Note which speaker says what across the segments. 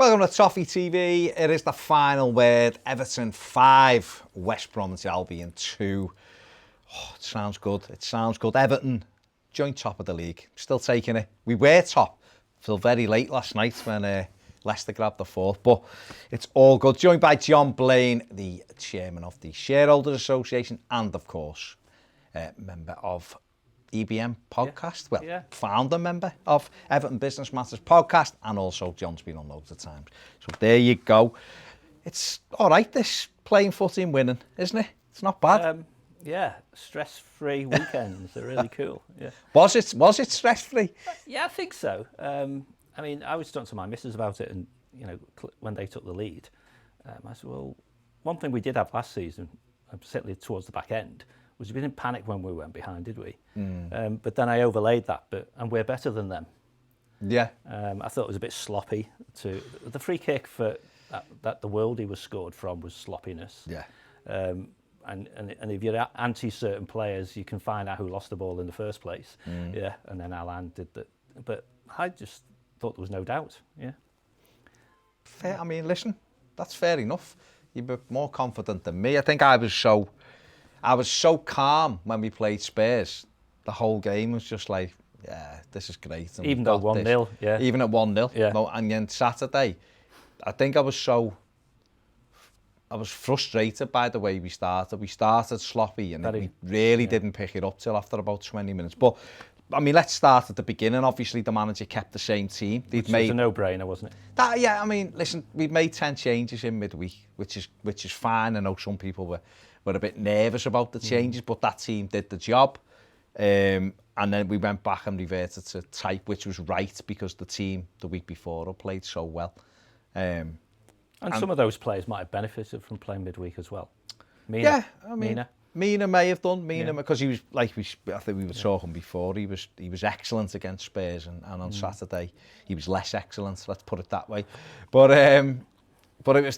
Speaker 1: Welcome to Toffee TV. It is the final word. Everton 5, West Bromwich Albion 2. Oh, it sounds good. It sounds good. Everton, joint top of the league. Still taking it. We were top till very late last night when Leicester grabbed the fourth. But it's all good. Joined by John Blaine, the chairman of the Shareholders Association and, of course, member of EBM podcast, founder member of Everton Business Matters podcast, and also John's been on loads of times. So there you go. It's all right, this playing footy and winning, isn't it? It's not bad.
Speaker 2: Stress-free weekends are really cool. Yeah.
Speaker 1: Was it stress-free?
Speaker 2: Yeah, I think so. I mean, I was talking to my missus about it, and when they took the lead, I said, well, one thing we did have last season, particularly towards the back end, was we didn't panic when we went behind, did we? But then I overlaid that bit, and we're better than them. Yeah. I thought it was a bit sloppy. The free kick that the worldie was scored from was sloppiness. Yeah. And if you're anti certain players, you can find out who lost the ball in the first place. Yeah. And then Alan did that. But I just thought there was no doubt. Yeah.
Speaker 1: Fair. I mean, listen, that's fair enough. You were more confident than me. I think I was so calm when we played Spurs. The whole game was just like, yeah, this is great. And
Speaker 2: even though 1-0, yeah.
Speaker 1: Even at 1-0.
Speaker 2: Yeah.
Speaker 1: No, and then Saturday, I think I was frustrated by the way we started. We started sloppy and we really didn't pick it up till after about 20 minutes. But, I mean, let's start at the beginning. Obviously, the manager kept the same team.
Speaker 2: Which was a no-brainer, wasn't it?
Speaker 1: Yeah, I mean, listen, we've made 10 changes in midweek, which is fine. I know some people were a bit nervous about the changes, but that team did the job. And then we went back and reverted to type, which was right because the team the week before had played so well.
Speaker 2: And some of those players might have benefited from playing midweek as well. Mina
Speaker 1: may have done. Because he was I think we were talking before. He was excellent against Spurs, and on Saturday he was less excellent. Let's put it that way. But it was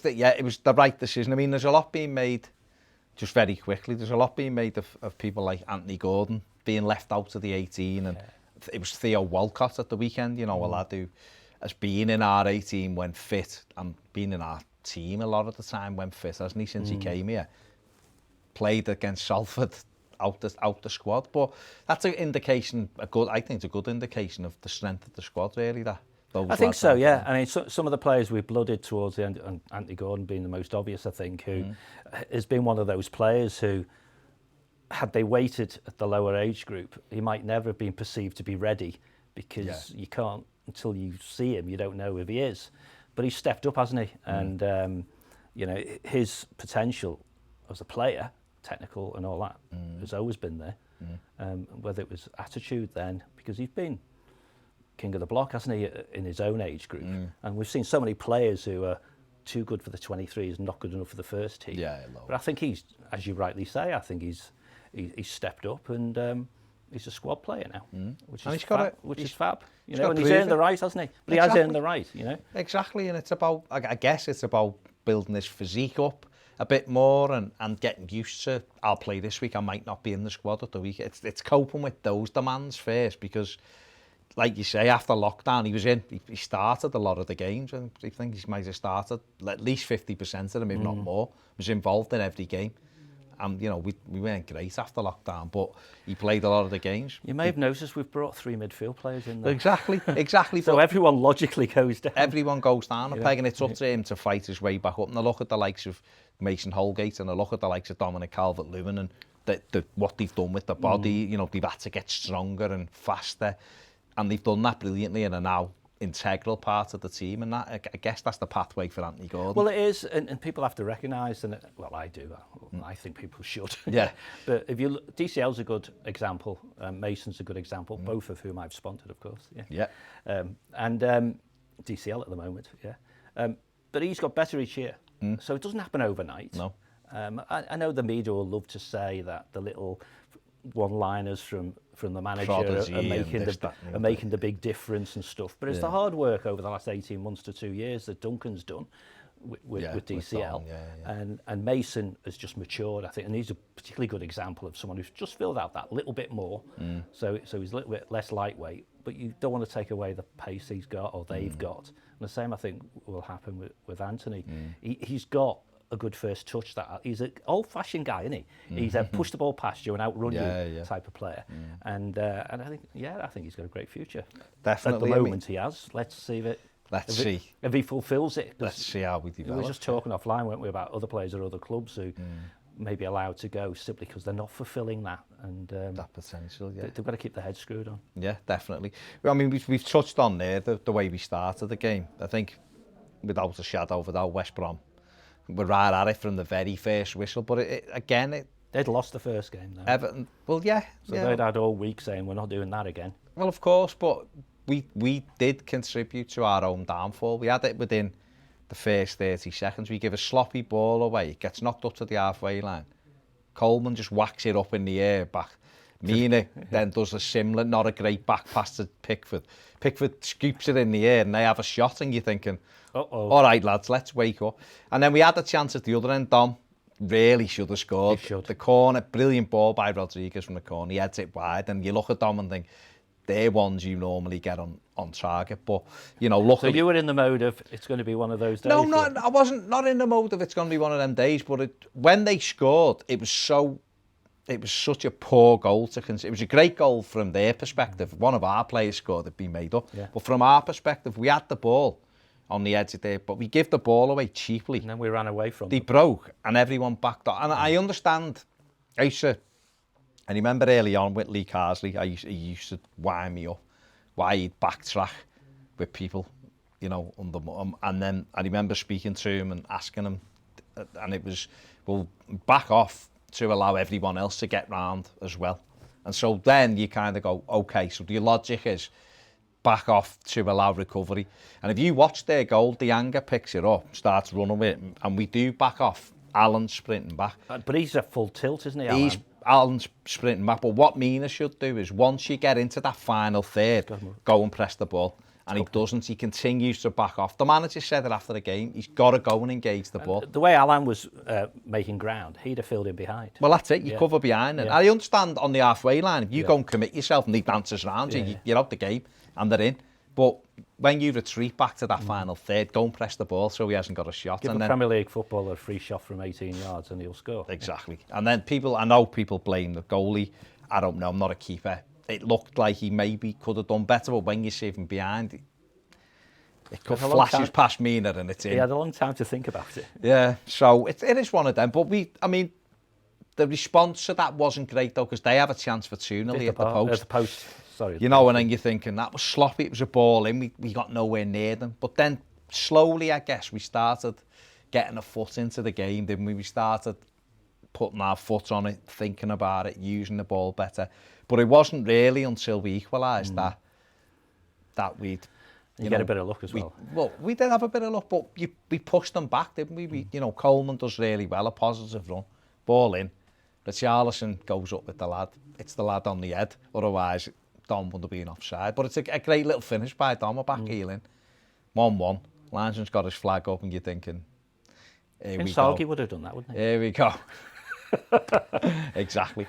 Speaker 1: the right decision. I mean, there's a lot being made. Just very quickly, there's a lot being made of people like Anthony Gordon being left out of the 18, and it was Theo Walcott at the weekend. A lad who has been in our 18 when fit, and been in our team a lot of the time when fit, hasn't he, since he came here? Played against Salford out the squad, but that's an indication. I think it's a good indication of the strength of the squad, really.
Speaker 2: I think so, yeah. I mean, some of the players we blooded towards the end, and Anthony Gordon being the most obvious, I think, who has been one of those players who, had they waited at the lower age group, he might never have been perceived to be ready, because you can't, until you see him, you don't know if he is. But he's stepped up, hasn't he? And, his potential as a player, technical and all that, has always been there. Whether it was attitude then, because he's been king of the block, hasn't he, in his own age group? And we've seen so many players who are too good for the 23s, not good enough for the first team. But I think he's, as you rightly say, I think he's stepped up, and he's a squad player now, which is fab. And he's earned the right, hasn't he? But he has earned the right,
Speaker 1: Exactly, and it's about, I guess it's about building his physique up a bit more and getting used to, I'll play this week, I might not be in the squad at the week. It's coping with those demands first, because like you say, after lockdown, he started a lot of the games, and I think he might have started at least 50% of them, if not more. Was involved in every game. And, we weren't great after lockdown, but he played a lot of the games.
Speaker 2: You may have noticed we've brought 3 midfield players in there.
Speaker 1: Exactly.
Speaker 2: So everyone logically goes down.
Speaker 1: Everyone goes down a peg, and it's up to him to fight his way back up. And I look at the likes of Mason Holgate, and I look at the likes of Dominic Calvert-Lewin, and what they've done with the body. They've had to get stronger and faster. And they've done that brilliantly and are now integral part of the team. And that, I guess that's the pathway for Anthony Gordon.
Speaker 2: Well, it is, and people have to recognise, and I do. I think people should.
Speaker 1: Yeah.
Speaker 2: But if you look, DCL's a good example. Mason's a good example. Both of whom I've sponsored, of course. Yeah. And DCL at the moment. Yeah. But he's got better each year, so it doesn't happen overnight.
Speaker 1: No.
Speaker 2: I know the media will love to say that the little one-liners from the manager are making the big difference and stuff. But it's the hard work over the last 18 months to 2 years that Duncan's done, with DCL. And Mason has just matured, I think, and he's a particularly good example of someone who's just filled out that little bit more. So he's a little bit less lightweight, but you don't want to take away the pace he's got or they've got. And the same, I think, will happen with Anthony. He's got a good first touch. That he's an old-fashioned guy, isn't he? He's a push the ball past you and outrun you type of player. And I think he's got a great future.
Speaker 1: Definitely.
Speaker 2: At the moment, he has. Let's see if it. If he fulfils it.
Speaker 1: Let's see how we develop.
Speaker 2: We were just talking offline, weren't we, about other players at other clubs who may be allowed to go simply because they're not fulfilling that. And
Speaker 1: that potential,
Speaker 2: they've got to keep their head screwed on.
Speaker 1: Yeah, definitely. Well, I mean, we've touched on there the way we started the game. I think, without a shadow of a doubt, West Brom were right at it from the very first whistle. But
Speaker 2: they'd lost the first game, though.
Speaker 1: Everton, well, yeah.
Speaker 2: So they'd had all week saying, we're not doing that again.
Speaker 1: Well, of course, but we did contribute to our own downfall. We had it within the first 30 seconds. We give a sloppy ball away. It gets knocked up to the halfway line. Coleman just whacks it up in the air back. Mina then does a similar, not a great back pass to Pickford. Pickford scoops it in the air and they have a shot and you're thinking, all right, lads, let's wake up. And then we had a chance at the other end. Dom really should have scored. The corner, brilliant ball by Rodríguez from the corner. He heads it wide and you look at Dom and think, they're ones you normally get on target. But, luckily...
Speaker 2: So you were in the mode of, it's going to be one of those days?
Speaker 1: No, I wasn't not in the mode of it's going to be one of them days, but when they scored, it was such a poor goal to consider. It was a great goal from their perspective. One of our players scored, it'd been made up. Yeah. But from our perspective, we had the ball on the edge of there, but we give the ball away cheaply.
Speaker 2: And then we ran away from
Speaker 1: them. They broke, and everyone backed up. And I understand, I remember early on with Lee Carsley, he used to wind me up why he'd backtrack with people, and then I remember speaking to him and asking him, and it was, well, back off to allow everyone else to get round as well. And so then you kind of go, okay, so the logic is back off to allow recovery. And if you watch their goal, Dianga picks it up, starts running with it, and we do back off. Alan's sprinting back.
Speaker 2: But he's at full tilt, isn't he, Alan?
Speaker 1: Alan's sprinting back, but what Mina should do is once you get into that final third, go and press the ball. And he doesn't, he continues to back off. The manager said it after the game, he's got to go and engage the ball.
Speaker 2: The way Alan was making ground, he'd have filled in behind.
Speaker 1: Well, that's it, you cover behind. And I understand on the halfway line, if you go and commit yourself and he dances around you, you're out the game and they're in. But when you retreat back to that final third, go and press the ball so he hasn't got a shot.
Speaker 2: Give a Premier League footballer a free shot from 18 yards and he'll score.
Speaker 1: Exactly. And then I know people blame the goalie. I don't know, I'm not a keeper. It looked like he maybe could have done better, but when you see him behind, it could flashes past Mina and it's in.
Speaker 2: He had a long time to think about it.
Speaker 1: Yeah, so it is one of them. But the response to that wasn't great though, because they have a chance for 2-0 at the post.
Speaker 2: Sorry.
Speaker 1: And then you're thinking, that was sloppy, it was a ball in, we got nowhere near them. But then slowly, I guess, we started getting a foot into the game, didn't we? We started putting our foot on it, thinking about it, using the ball better. But it wasn't really until we equalised that we'd...
Speaker 2: You get a bit of luck as well.
Speaker 1: We did have a bit of luck, but we pushed them back, didn't we? Coleman does really well, a positive run. Ball in. Richarlison goes up with the lad. It's the lad on the head. Otherwise... Dom would have been offside, but it's a great little finish by Dom, a back heeling. 1-1. Lanson's got his flag up and you're thinking, here we go.
Speaker 2: Inzaghi would have done that, wouldn't he?
Speaker 1: Here we go. Exactly.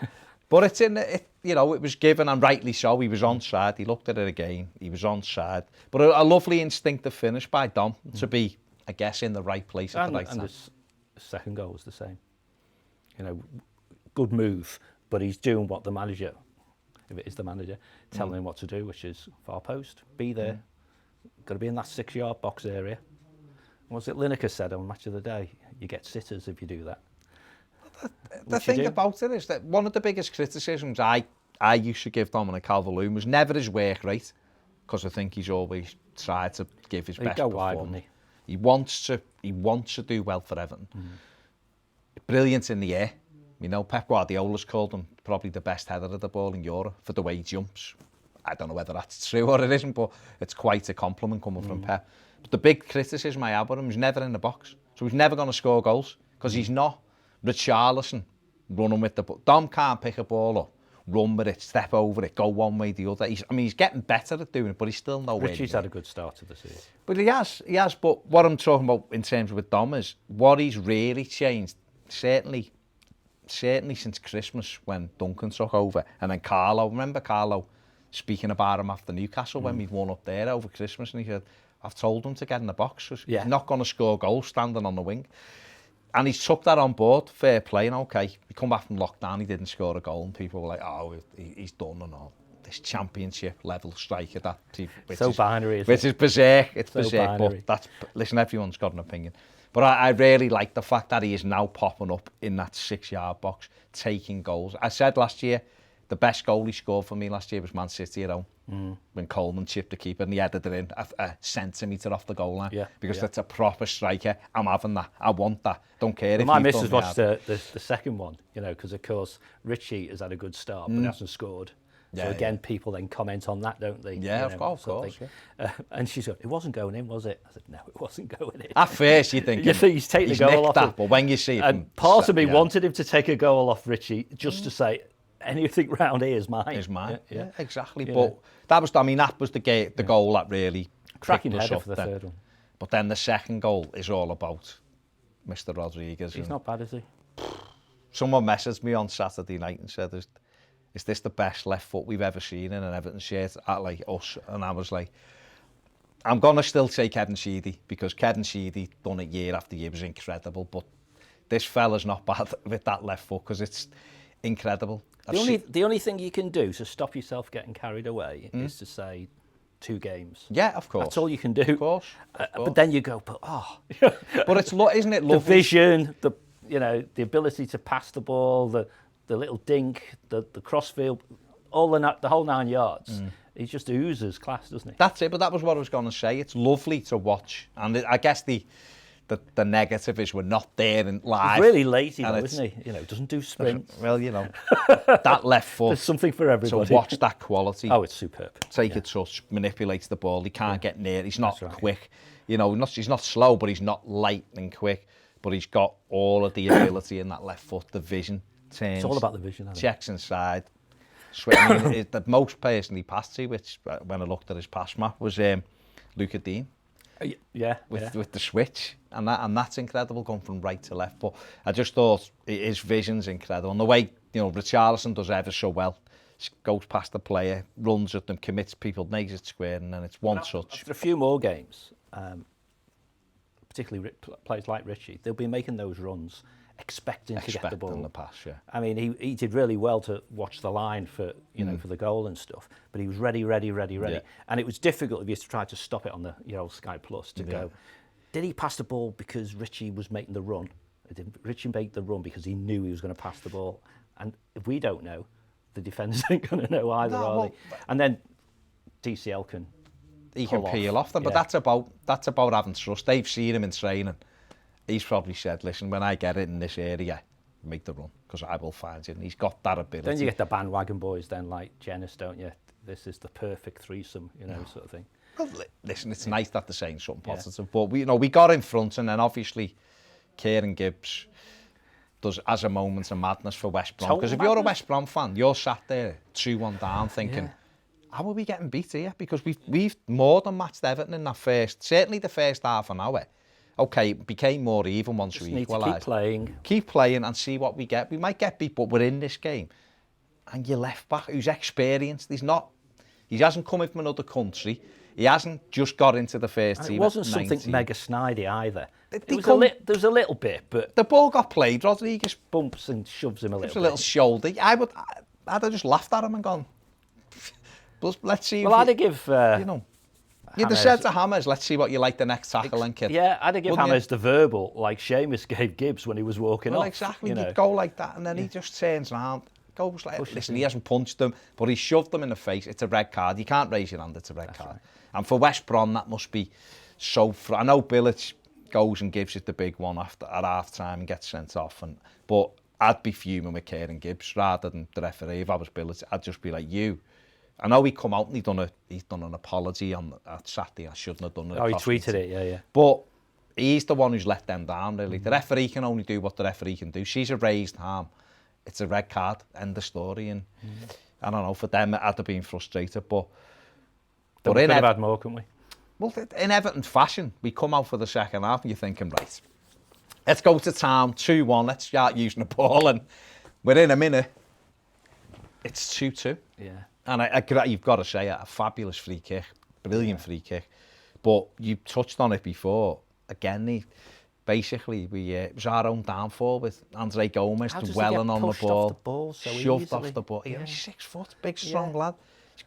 Speaker 1: But it's it was given, and rightly so. He was onside. He looked at it again. He was onside. But a lovely instinctive finish by Dom to be, I guess, in the right place at the right time. And
Speaker 2: the second goal was the same. Good move, but he's doing what the manager... if it is the manager, telling him what to do, which is far post, be there, got to be in that 6-yard box area. Was it Lineker said on Match of the Day, you get sitters if you do that.
Speaker 1: The thing about it is that one of the biggest criticisms I used to give Dominic Calvert-Lewin was never his work rate, because I think he's always tried to give his best performance. He wants to do well for Everton. Brilliant in the air. Pep Guardiola's called him probably the best header of the ball in Europe for the way he jumps. I don't know whether that's true or it isn't, but it's quite a compliment coming from Pep. But the big criticism I have of him is never in the box. So he's never going to score goals because he's not Richarlison running with the ball. Dom can't pick a ball up run with it, step over it, go one way, the other. He's getting better at doing it, but he's still nowhere.
Speaker 2: Richie's had a good start to the season.
Speaker 1: But he has. But what I'm talking about in terms of with Dom is what he's really changed, certainly since Christmas when Duncan took over, and then Carlo. Remember Carlo speaking about him after Newcastle when we'd won up there over Christmas, and he said, I've told him to get in the box. He's not going to score goals standing on the wing. And he's took that on board, fair play, and okay. He come back from lockdown, he didn't score a goal, and people were like, oh, he's done and all. This championship level striker,
Speaker 2: binary,
Speaker 1: which is berserk. It's
Speaker 2: so
Speaker 1: berserk,
Speaker 2: binary.
Speaker 1: But listen, everyone's got an opinion. But I really like the fact that he is now popping up in that 6-yard box, taking goals. I said last year, the best goal he scored for me last year was Man City at home. When Coleman chipped the keeper and he headed it in a centimetre off the goal line. Because that's a proper striker. I'm having that. I want that. Don't care if
Speaker 2: my missus watched the second one, because of course Richie has had a good start but hasn't scored. So again, people then comment on that, don't they?
Speaker 1: Yeah, of course.
Speaker 2: And she said, it wasn't going in, was it? I said, no, it wasn't going in.
Speaker 1: At first you think
Speaker 2: he's taking the goal off
Speaker 1: that, but when you see it,
Speaker 2: and part of me wanted him to take a goal off Richie just to say, anything round here is mine.
Speaker 1: Is mine. Yeah, exactly. But that was the goal that really
Speaker 2: cracking header for the third one.
Speaker 1: But then the second goal is all about Mr. Rodríguez.
Speaker 2: He's not bad, is he?
Speaker 1: Someone messaged me on Saturday night and said, is this the best left foot we've ever seen in an Everton shirt at like us? And I was like, I'm going to still say Kevin Sheedy, because Kevin Sheedy done it year after year, was incredible. But this fella's not bad with that left foot, because it's incredible.
Speaker 2: The only thing you can do to stop yourself getting carried away is to say 2 games.
Speaker 1: Yeah, of course.
Speaker 2: That's all you can do.
Speaker 1: Of course.
Speaker 2: But then you go, but
Speaker 1: but isn't it lovely?
Speaker 2: The vision, the ability to pass the ball, the little dink, the crossfield, the whole 9 yards. He just oozes class, doesn't he?
Speaker 1: That's it. But that was what I was going to say. It's lovely to watch, and I guess the negative is we're not there in live.
Speaker 2: He's really lazy, though, isn't he? Doesn't do sprints.
Speaker 1: Well, that left foot.
Speaker 2: There's something for everybody.
Speaker 1: So watch that quality.
Speaker 2: Oh, it's superb.
Speaker 1: Take a touch, manipulates the ball. He can't get near. He's not quick. He's not slow, but he's not lightning quick. But he's got all of the ability in that left foot, the vision. Turns,
Speaker 2: it's all about the vision.
Speaker 1: Checks inside. The most person he passed to, which when I looked at his pass map, was Luca Dean. With the switch, and that's incredible, going from right to left. But I just thought his vision's incredible, and the way Richarlison does ever so well, goes past the player, runs at them, commits people, makes it square, and then it's one touch.
Speaker 2: After a few more games, particularly players like Richie, they'll be making those runs expecting to get the ball.
Speaker 1: The pass, yeah.
Speaker 2: I mean, he did really well to watch the line for for the goal and stuff, but he was ready. Yeah. And it was difficult if you tried to stop it on the old Sky Plus to go, did he pass the ball because Richie was making the run? Or did Richie make the run because he knew he was going to pass the ball? And if we don't know, the defenders ain't going to know either, are they? And then DCL can
Speaker 1: peel off them, but that's about having trust. They've seen him in training. He's probably said, listen, when I get it in this area, make the run, because I will find it. And he's got that ability.
Speaker 2: Then you get the bandwagon boys then, like Jennings, don't you? This is the perfect threesome, sort of thing.
Speaker 1: Well, listen, it's nice that they're saying something positive, but we got in front, and then obviously Kieran Gibbs has a moment of madness for West Brom. Because if you're a West Brom fan, you're sat there 2-1 down thinking, how are we getting beat here? Because we've more than matched Everton in that certainly the first half an hour. Okay, it became more even once we equalised. Keep playing and see what we get. We might get beat, but we're in this game. And your left back, who's experienced, he hasn't come in from another country. He hasn't just got into the first team.
Speaker 2: It wasn't something mega snidey either. There was a little bit, but
Speaker 1: the ball got played. Rodríguez
Speaker 2: bumps and shoves him a little bit.
Speaker 1: A little shoulder. I'd have just laughed at him and gone, let's see.
Speaker 2: Well, I'd have give
Speaker 1: You'd have said to Hammers, let's see what you like the next tackle and kid.
Speaker 2: Yeah, I'd have give Hammers the verbal, like Seamus gave Gibbs when he was walking off.
Speaker 1: Exactly. You'd go like that, and then he just turns around, goes like, listen, he hasn't punched them, but he shoved them in the face. It's a red card. You can't raise your hand, it's a red card. Right. And for West Brom, that must be so... I know Bilic goes and gives it the big one at half-time and gets sent off, but I'd be fuming with Kieran Gibbs rather than the referee. If I was Bilic, I'd just be like, I know he come out and he's done an apology on Saturday. I shouldn't have done it.
Speaker 2: Oh, he tweeted it, yeah.
Speaker 1: But he's the one who's let them down, really. The referee can only do what the referee can do. She's a raised arm. it's a red card, end the story. And I don't know, for them, I'd have been frustrated. But
Speaker 2: we could have had more, couldn't we?
Speaker 1: Well, in Everton fashion, we come out for the second half and you're thinking, right, let's go to town, 2-1, let's start using the ball. And within a minute, it's 2-2.
Speaker 2: Yeah.
Speaker 1: And you've got to say, a fabulous free kick, brilliant free kick. But you touched on it before. Again, basically, it was our own downfall with Andre Gomes dwelling on the ball, shoved off the ball. He's 6 foot, big, strong lad. He's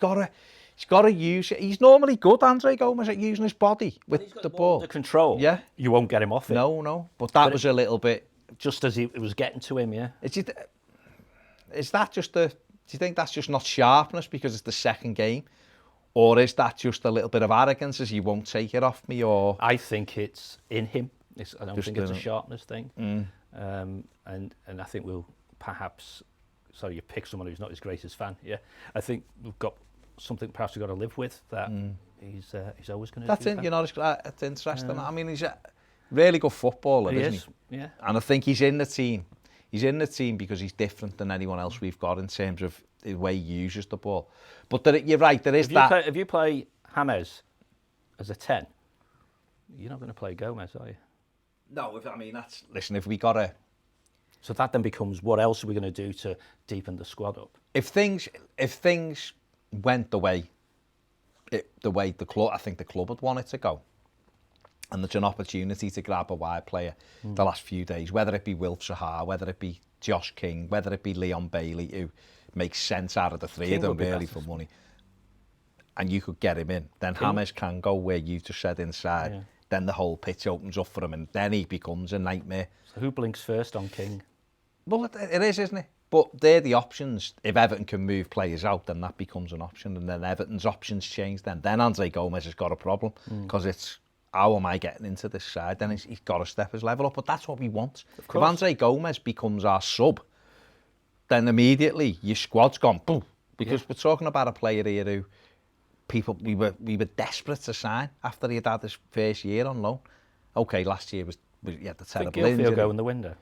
Speaker 1: got to use it. He's normally good, Andre Gomes, at using his body with the ball.
Speaker 2: Under control.
Speaker 1: Yeah.
Speaker 2: You won't get him off it.
Speaker 1: No. But that was a little bit...
Speaker 2: Just as it was getting to him, yeah.
Speaker 1: Is that just do you think that's just not sharpness because it's the second game? Or is that just a little bit of arrogance as he won't take it off me? Or
Speaker 2: I think it's in him. I don't think it's a sharpness thing. And I think we'll perhaps... Sorry, you pick someone who's not his greatest fan. Yeah. I think we've got something perhaps we've got to live with that he's always going to do.
Speaker 1: That's it, it's interesting. I mean, he's a really good footballer, isn't he?
Speaker 2: Yeah.
Speaker 1: And I think he's in the team. He's in the team because he's different than anyone else we've got in terms of the way he uses the ball. But you're right, there is that...
Speaker 2: If you play James as a 10, you're not going to play Gomes, are you?
Speaker 1: No, that's... Listen, if we got a...
Speaker 2: So that then becomes, what else are we going to do to deepen the squad up?
Speaker 1: If things went the way the club, I think the club would want it to go, and there's an opportunity to grab a wide player the last few days, whether it be Wilf Zaha, whether it be Josh King, whether it be Leon Bailey, who makes sense out of the three of them really for money, and you could get him in, then James can go where you just said inside. Yeah. Then the whole pitch opens up for him, and then he becomes a nightmare.
Speaker 2: So who blinks first on King?
Speaker 1: Well, it is, isn't it? But they're the options. If Everton can move players out, then that becomes an option. And then Everton's options change then. Then Andre Gomes has got a problem because it's, how am I getting into this side? Then he's got to step his level up. But that's what we want. If Andre Gomes becomes our sub, then immediately your squad's gone, boom. Because we're talking about a player here who we were desperate to sign after he had his first year on loan. Okay, last year he had the terrible injury.
Speaker 2: He'll go in the window.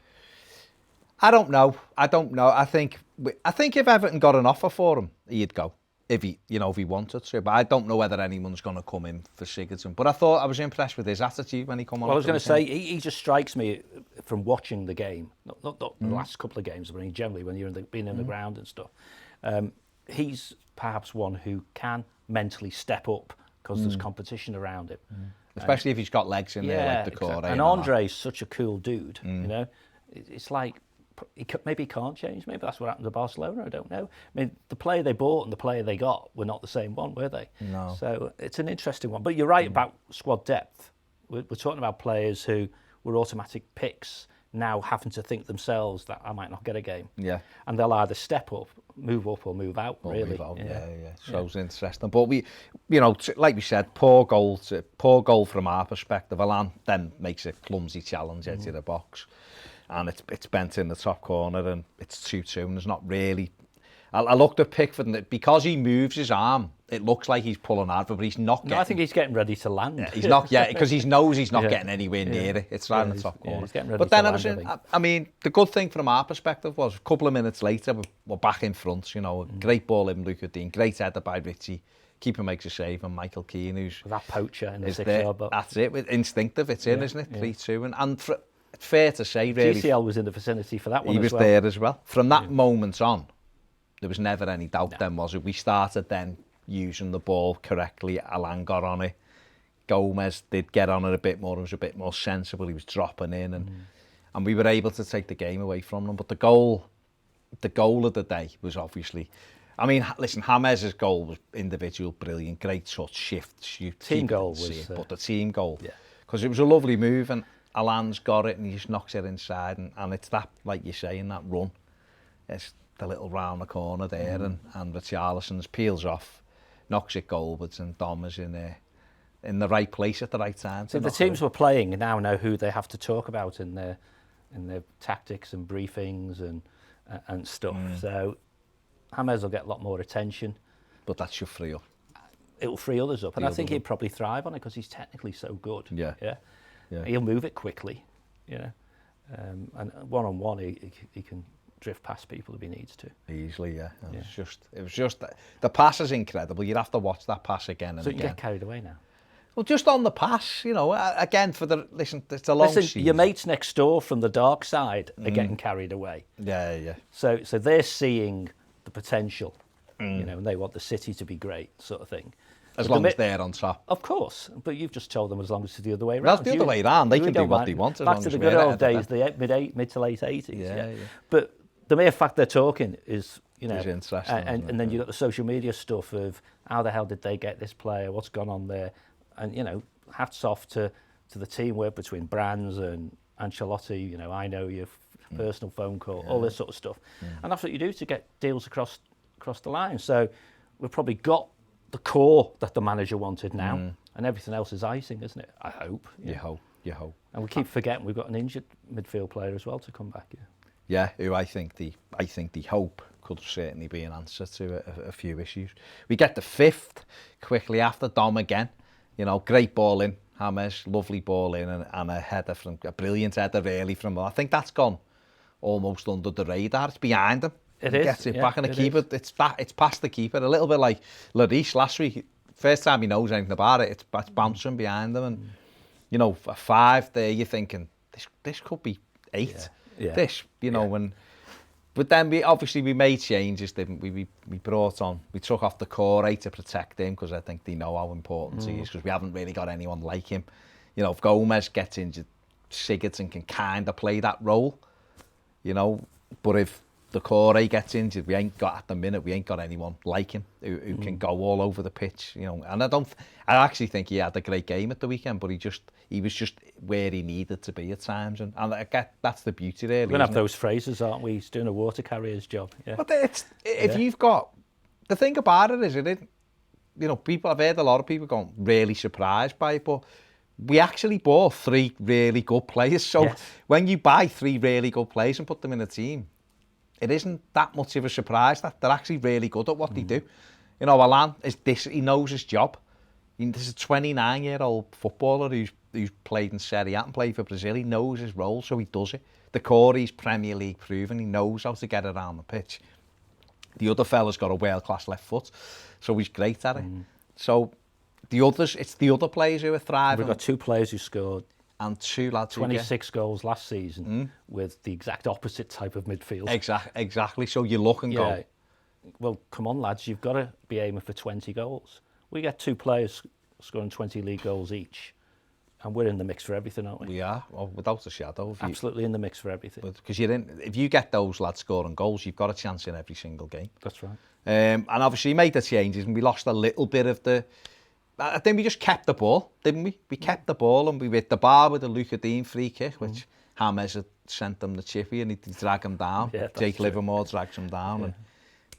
Speaker 1: I don't know. I think if Everton got an offer for him, he'd go. If he wanted to. But I don't know whether anyone's going to come in for Sigurdsson. But I was impressed with his attitude when he came on.
Speaker 2: Well, I was going to say, he just strikes me from watching the game, not the last couple of games, but generally when you're being in the ground and stuff. He's perhaps one who can mentally step up because there's competition around him.
Speaker 1: Especially if he's got legs in there like the core.
Speaker 2: And Andre's such a cool dude, you know. It's like, maybe he can't change. Maybe that's what happened to Barcelona. I don't know. I mean, the player they bought and the player they got were not the same one, were they?
Speaker 1: No.
Speaker 2: So it's an interesting one. But you're right about squad depth. We're talking about players who were automatic picks now having to think themselves that I might not get a game. Yeah. And they'll either step up, move up, or move out. Or really. Move out.
Speaker 1: Yeah. So it's interesting. But we, like we said, poor goal from our perspective. Alan then makes a clumsy challenge into the box. And it's bent in the top corner and it's 2-2 and there's not really... I looked at Pickford and because he moves his arm, it looks like he's pulling hard, but he's not getting...
Speaker 2: No, I think he's getting ready to land.
Speaker 1: Yeah, he's not yet, because he knows he's not getting anywhere near it. It's right in the top corner.
Speaker 2: He's getting ready to land,
Speaker 1: I mean, the good thing from our perspective was a couple of minutes later, we're back in front, great ball in Luca Dean, great header by Ritchie. Keeper makes a save, and Michael Keane, who's...
Speaker 2: That poacher in the 6-yard box.
Speaker 1: That's it, instinctive, it's in, isn't it? 3-2, and fair to say, really...
Speaker 2: GCL was in the vicinity for that one
Speaker 1: as well. He was there as well. From that moment on, there was never any doubt then, was it? We started then using the ball correctly. Alan got on it. Gomes did get on it a bit more. He was a bit more sensible. He was dropping in, and we were able to take the game away from them. But the goal of the day was obviously... I mean, listen, James' goal was individual, brilliant, great touch, shift, shoot.
Speaker 2: Team goal was...
Speaker 1: But the team goal, because it was a lovely move, and Alan's got it, and he just knocks it inside, and it's that, like you say, in that run. It's the little round the corner there, and Richarlison's peels off, knocks it goalwards, and Dom is in the right place at the right time.
Speaker 2: So the teams we're playing now know who they have to talk about in their tactics and briefings and stuff. So James will get a lot more attention.
Speaker 1: But that should free up.
Speaker 2: It'll free others up, and I think he'd probably thrive on it because he's technically so good.
Speaker 1: Yeah.
Speaker 2: He'll move it quickly, and one-on-one he can drift past people if he needs to.
Speaker 1: Easily, yeah. It was just the pass is incredible. You'd have to watch that pass again and
Speaker 2: so you
Speaker 1: again.
Speaker 2: get carried away now.
Speaker 1: Well, just on the pass, you know, again it's a long season.
Speaker 2: Your mates next door from the dark side are getting carried away.
Speaker 1: Yeah.
Speaker 2: So they're seeing the potential, you know, and they want the city to be great, sort of thing.
Speaker 1: As long as they're on top.
Speaker 2: Of course, but you've just told them as long as it's the other way around.
Speaker 1: That's the other way around. They can do what they want.
Speaker 2: Back to the good old days, the mid to late 80s.
Speaker 1: Yeah.
Speaker 2: But the mere fact they're talking is, you know,
Speaker 1: interesting,
Speaker 2: and then you've got the social media stuff of how the hell did they get this player? What's gone on there? And, you know, hats off to the teamwork between Brands and Ancelotti. You know, I know your personal phone call, all this sort of stuff. And that's what you do to get deals across the line. So we've probably got the core that the manager wanted now, and everything else is icing, isn't it? I hope.
Speaker 1: You hope.
Speaker 2: And we keep forgetting we've got an injured midfield player as well to come back.
Speaker 1: Yeah, who I think the hope could certainly be an answer to a few issues. We get the 5th quickly after Dom again. You know, great ball in, James, lovely ball in, and a header a brilliant header really from. I think that's gone almost under the radar. It's behind him.
Speaker 2: He
Speaker 1: gets it back, and the keeper. It's past the keeper. A little bit like Lloris last week. First time he knows anything about it, it's bouncing behind him, and you know, a 5 there. You're thinking this could be 8.
Speaker 2: Yeah.
Speaker 1: This, you know, but then we made changes, didn't we? We brought on, we took off the core to protect him because I think they know how important he is because we haven't really got anyone like him. You know, if Gomez gets injured, Sigurdsson can kind of play that role, you know, but if the core gets injured, we ain't got anyone like him who can go all over the pitch, you know. And I actually think he had a great game at the weekend, but he was just where he needed to be at times, and that's the beauty really.
Speaker 2: We're gonna have those phrases, aren't we? He's doing a water carrier's job. Yeah.
Speaker 1: But if you've got the thing about it is you know, I've heard a lot of people going really surprised by it, but we actually bought 3 really good players. So when you buy 3 really good players and put them in a team, it isn't that much of a surprise that they're actually really good at what they do. You know, Alan he knows his job. This is a 29-year-old footballer who's played in Serie A and played for Brazil. He knows his role, so he does it. The core, he's Premier League proven. He knows how to get around the pitch. The other fella's got a world-class left foot, so he's great at it. So it's the other players who are thriving.
Speaker 2: We've got 2 players who scored.
Speaker 1: And 2 lads
Speaker 2: 26 goals last season with the exact opposite type of midfield.
Speaker 1: Exactly. So you look and go,
Speaker 2: well, come on, lads, you've got to be aiming for 20 goals. We get 2 players scoring 20 league goals each, and we're in the mix for everything, aren't we?
Speaker 1: We are, well, without a shadow.
Speaker 2: Absolutely in the mix for everything.
Speaker 1: Because if you get those lads scoring goals, you've got a chance in every single game.
Speaker 2: That's right.
Speaker 1: And obviously, we made the changes, and we lost a little bit of the. I think we just kept the ball, didn't we? We kept the ball, and we hit the bar with the Luca Dean free kick, which James had sent them the chippy, and he dragged him down. Jake Livermore drags him down, and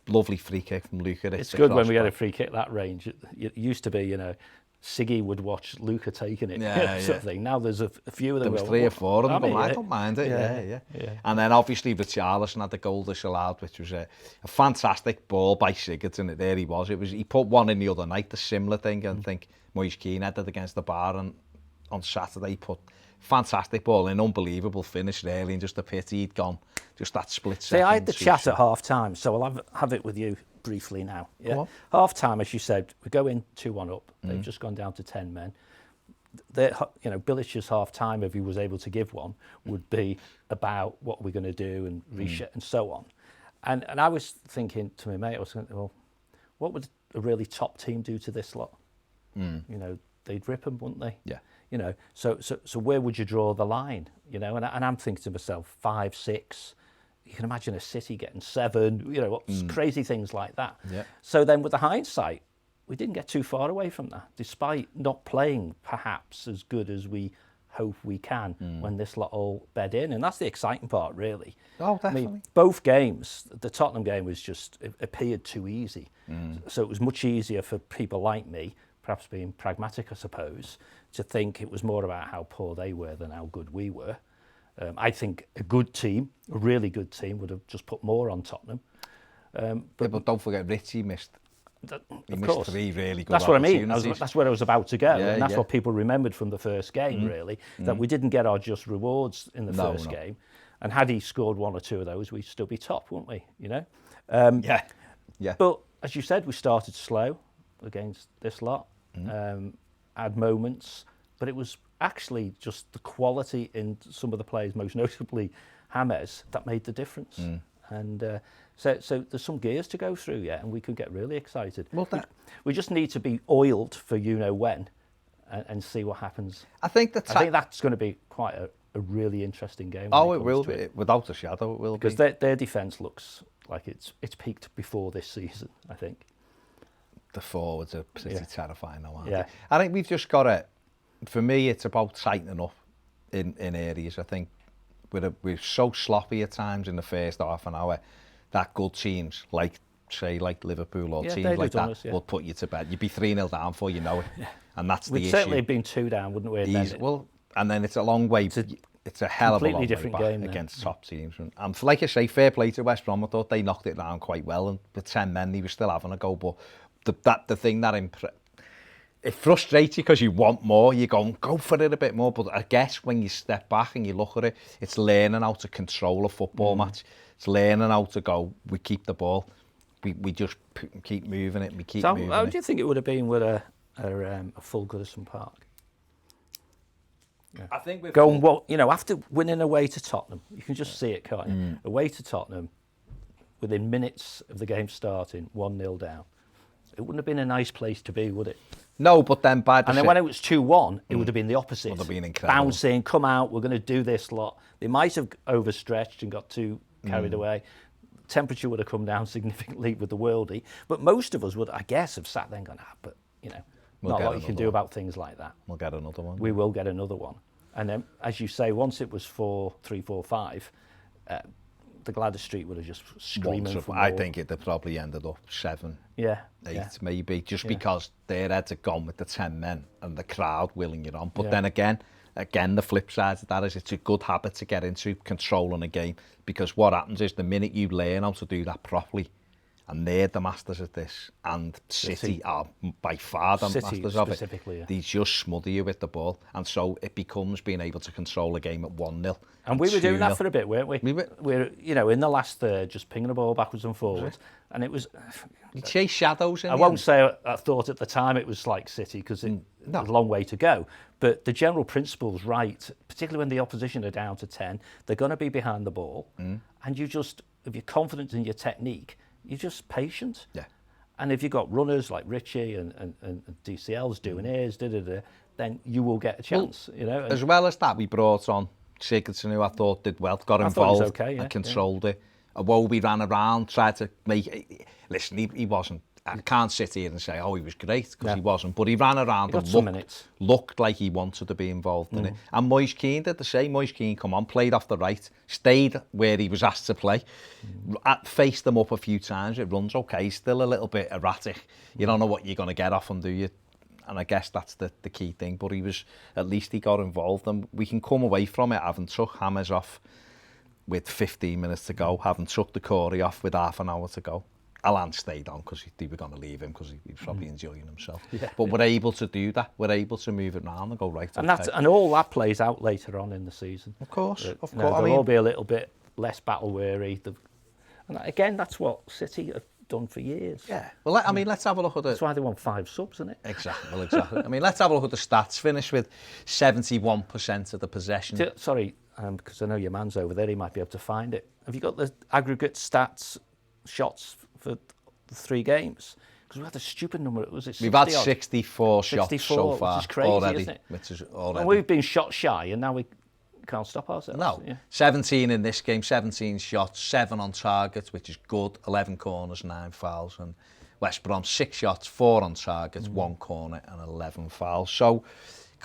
Speaker 1: lovely free kick from Luca.
Speaker 2: It's good when we get a free kick that range. It used to be, you know, Siggy would watch Luca taking it, sort of thing. Now there's a few of them.
Speaker 1: There was 3 or 4 of them, I don't mind it, yeah. And then obviously Richarlison had the goal disallowed, which was a fantastic ball by Sigurdsson. There he was. He put one in the other night, the similar thing, and I think Keane headed against the bar, and on Saturday he put fantastic ball in, unbelievable finish really, and just a pity he'd gone just that split second.
Speaker 2: See, I had the chat at half time, so I'll have it with you briefly now. Yeah, half time, as you said, we go in 2-1 up. They've just gone down to 10 men. You know, Bilic's half time, if he was able to give one, would be about what we're going to do and reset and so on. And I was thinking to my mate, I was thinking, well, what would a really top team do to this lot? You know, they'd rip them, wouldn't they? Yeah. You know, so where would you draw the line? You know, and I'm thinking to myself, 5, 6. You can imagine a City getting 7. You know, crazy things like that. Yeah. So then, with the hindsight, we didn't get too far away from that, despite not playing perhaps as good as we hope we can when this lot all bed in, and that's the exciting part, really.
Speaker 1: Oh, definitely.
Speaker 2: I mean, both games, the Tottenham game was just it appeared too easy, so it was much easier for people like me, perhaps being pragmatic, I suppose, to think it was more about how poor they were than how good we were. I think a good team, a really good team, would have just put more on Tottenham.
Speaker 1: But don't forget, Richie missed. He missed 3 really good.
Speaker 2: That's what I mean. That's where I was about to go, and that's what people remembered from the first game, really, that we didn't get our just rewards in the first game. And had he scored one or two of those, we'd still be top, wouldn't we? You know.
Speaker 1: Yeah.
Speaker 2: But as you said, we started slow against this lot. Had moments, but it was actually just the quality in some of the players, most notably James, that made the difference. And so there's some gears to go through yet, and we could get really excited.
Speaker 1: Well,
Speaker 2: we just need to be oiled for when, and see what happens.
Speaker 1: I think
Speaker 2: that's going to be quite a really interesting game.
Speaker 1: Oh, it will be, without a shadow. It will
Speaker 2: because
Speaker 1: be,
Speaker 2: their defence looks like it's peaked before this season, I think.
Speaker 1: The forwards are pretty terrifying now, aren't
Speaker 2: they?
Speaker 1: I think we've just got to, for me, it's about tightening up in areas. I think we're so sloppy at times in the first half an hour that good teams, like Liverpool or teams like that, will put you to bed. You'd be 3-0 down before you know it. And that's the issue.
Speaker 2: We'd certainly have been 2 down, wouldn't we?
Speaker 1: Well, and then it's a long way. It's a hell of a long way back against top teams. And like I say, fair play to West Brom. I thought they knocked it down quite well. And with 10 men, he was still having a go. But the thing that it frustrates you because you want more. You go for it a bit more. But I guess when you step back and you look at it, it's learning how to control a football match. It's learning how to go. We keep the ball. We just keep moving it. We keep moving it.
Speaker 2: How do you think it would have been with a full Goodison Park?
Speaker 1: Yeah. I think
Speaker 2: after winning away to Tottenham, you can just see it, can't you? Away to Tottenham, within minutes of the game starting, 1-0 down. It wouldn't have been a nice place to be, would it?
Speaker 1: No, but then
Speaker 2: when it was 2-1, it would have been the opposite.
Speaker 1: Would have been incredible.
Speaker 2: Bouncing, come out, we're going to do this lot. They might have overstretched and got too carried away. Temperature would have come down significantly with the worldie. But most of us would, I guess, have sat there and gone, but, not a lot you can do about things like that.
Speaker 1: We'll get another one.
Speaker 2: We will get another one. And then, as you say, once it was 4-3, 4-5, the Gladys Street would have just screaming for more.
Speaker 1: I think it probably ended up 7, 8, maybe, just because their heads had gone with the 10 men and the crowd willing it on. But then again, the flip side of that is it's a good habit to get into, controlling a game, because what happens is the minute you learn how to do that properly, and they're the masters of this, and City are by far the masters of it. They just smother you with the ball, and so it becomes being able to control a game at 1-0.
Speaker 2: And we were doing that for a bit, weren't we? We're in the last third, just pinging the ball backwards and forwards, and it was.
Speaker 1: You chase shadows.
Speaker 2: I won't say I thought at the time it was like City because it was a long way to go, but the general principle's right. Particularly when the opposition are down to 10, they're going to be behind the ball, and if you're confident in your technique, you're just patient. Yeah. And if you've got runners like Richie and DCL's doing his, then you will get a chance.
Speaker 1: Well, as well as that, we brought on Sigurdsson, who I thought did well, got involved and controlled it. Iwobi ran around, tried to make it. Listen, he wasn't. I can't sit here and say, he was great, because he wasn't. But he ran around and looked like he wanted to be involved in it. And Moise Keane did the same. Moise Keane come on, played off the right, stayed where he was asked to play, faced them up a few times. It runs okay, still a little bit erratic. You don't know what you're going to get off him, do you? And I guess that's the key thing. But at least he got involved. And we can come away from it having took James off with 15 minutes to go, having took the Corey off with half an hour to go. Alan stayed on because they were going to leave him because he was probably enjoying himself. But we're able to do that. We're able to move it around and go right.
Speaker 2: And all that plays out later on in the season.
Speaker 1: Of course.
Speaker 2: They'll all be a little bit less battle weary. And again, that's what City have done for years.
Speaker 1: Yeah. Well, let's have a look at it.
Speaker 2: That's why they want 5 subs, isn't it?
Speaker 1: Exactly. Well, exactly. Let's have a look at the stats. Finish with 71% of the possession.
Speaker 2: Sorry, because I know your man's over there. He might be able to find it. Have you got the aggregate stats, shots for the 3 games? Because we had a stupid number. Was it 60
Speaker 1: We've had 64 shots so far,
Speaker 2: which is crazy,
Speaker 1: already,
Speaker 2: isn't it?
Speaker 1: Which is already.
Speaker 2: And we've been shot shy, and now we can't stop ourselves.
Speaker 1: No, 17 in this game, 17 shots, 7 on target, which is good. 11 corners, 9 fouls, and West Brom 6 shots, 4 on target, 1 corner, and 11 fouls. So,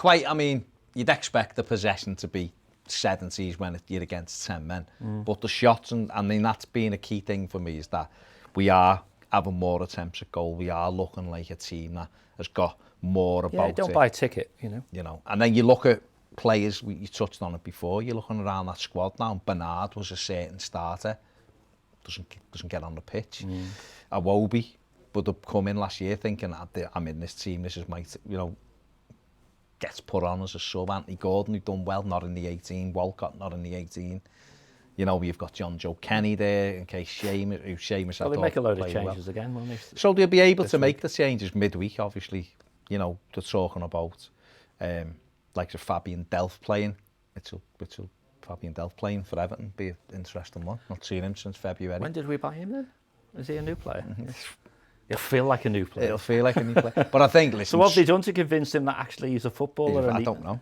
Speaker 1: you'd expect the possession to be 70s when you're against 10 men, but the shots, and that's been a key thing for me, is that we are having more attempts at goal. We are looking like a team that has got more about it.
Speaker 2: Don't buy a ticket,
Speaker 1: And then you look at players, you touched on it before, you're looking around that squad now. Bernard was a certain starter, doesn't get on the pitch. Iwobi would have come in last year thinking, I'm in this team, this is my, gets put on as a sub. Anthony Gordon, who done well, not in the 18. Walcott, not in the 18. You know, you've got John Joe Kenny there in case Seamus
Speaker 2: Well, they make a load of changes again, won't they?
Speaker 1: So they'll be able to make the changes midweek, obviously. You know, they're talking about like the Fabian Delph playing. Which will Fabian Delph playing for Everton be an interesting one. Not seen him since February.
Speaker 2: When did we buy him then? Is he a new player? He'll feel like a new player.
Speaker 1: It'll feel like a new player. But I think, listen...
Speaker 2: So what have they done to convince him that actually he's a footballer?
Speaker 1: I don't know.